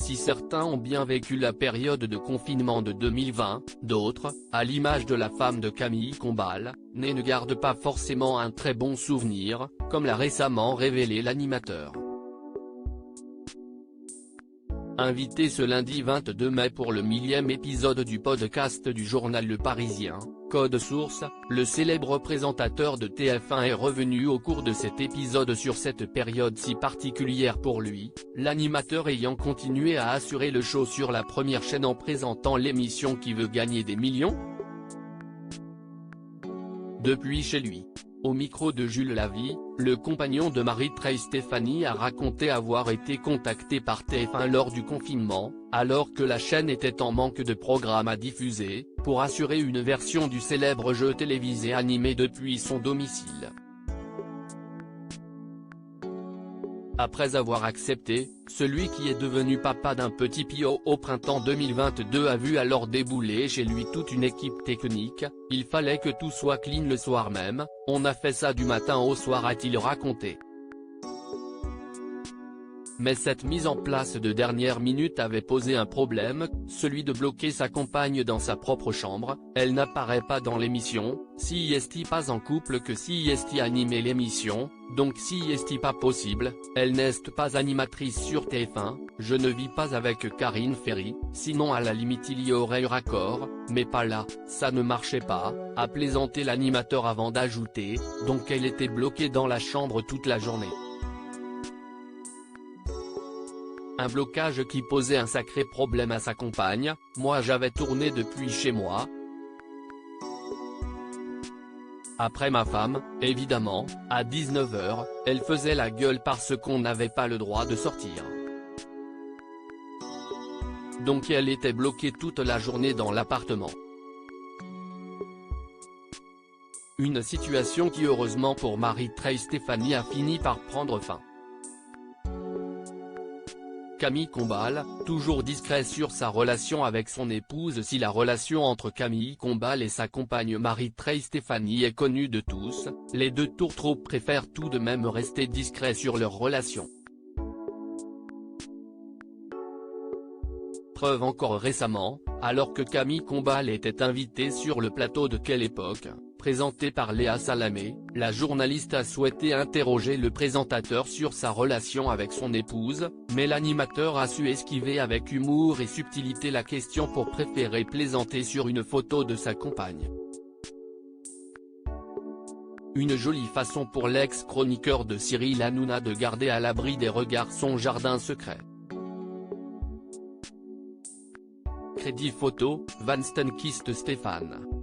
Si certains ont bien vécu la période de confinement de 2020, d'autres, à l'image de la femme de Camille Combal, ne gardent pas forcément un très bon souvenir, comme l'a récemment révélé l'animateur. Invité ce lundi 22 mai pour le 1000e épisode du podcast du journal Le Parisien, Code Source, le célèbre présentateur de TF1 est revenu au cours de cet épisode sur cette période si particulière pour lui, l'animateur ayant continué à assurer le show sur la première chaîne en présentant l'émission Qui veut gagner des millions ? Depuis chez lui. Au micro de Jules Lavie, le compagnon de Marie-Trey Stéphanie a raconté avoir été contacté par TF1 lors du confinement, alors que la chaîne était en manque de programmes à diffuser, pour assurer une version du célèbre jeu télévisé animé depuis son domicile. Après avoir accepté, celui qui est devenu papa d'un petit Pio au printemps 2022 a vu alors débouler chez lui toute une équipe technique, il fallait que tout soit clean le soir même, on a fait ça du matin au soir a-t-il raconté. Mais cette mise en place de dernière minute avait posé un problème, celui de bloquer sa compagne dans sa propre chambre, elle n'apparaît pas dans l'émission, si est pas en couple que si est animé l'émission, donc si est pas possible, elle n'est pas animatrice sur TF1, je ne vis pas avec Karine Ferry, sinon à la limite il y aurait eu raccord, mais pas là, ça ne marchait pas, a plaisanté l'animateur avant d'ajouter, donc elle était bloquée dans la chambre toute la journée. Un blocage qui posait un sacré problème à sa compagne, moi j'avais tourné depuis chez moi. Après ma femme, évidemment, à 19h, elle faisait la gueule parce qu'on n'avait pas le droit de sortir. Donc elle était bloquée toute la journée dans l'appartement. Une situation qui heureusement pour Marie-Trey Stéphanie a fini par prendre fin. Camille Combal, toujours discret sur sa relation avec son épouse. Si la relation entre Camille Combal et sa compagne Marie-Trey Stéphanie est connue de tous, les deux tourtereaux préfèrent tout de même rester discrets sur leur relation. Preuve encore récemment, alors que Camille Combal était invitée sur le plateau de Quelle époque, présenté par Léa Salamé, la journaliste a souhaité interroger le présentateur sur sa relation avec son épouse, mais l'animateur a su esquiver avec humour et subtilité la question pour préférer plaisanter sur une photo de sa compagne. Une jolie façon pour l'ex-chroniqueur de Cyril Hanouna de garder à l'abri des regards son jardin secret. Crédit photo, Van Stenkist Stéphane.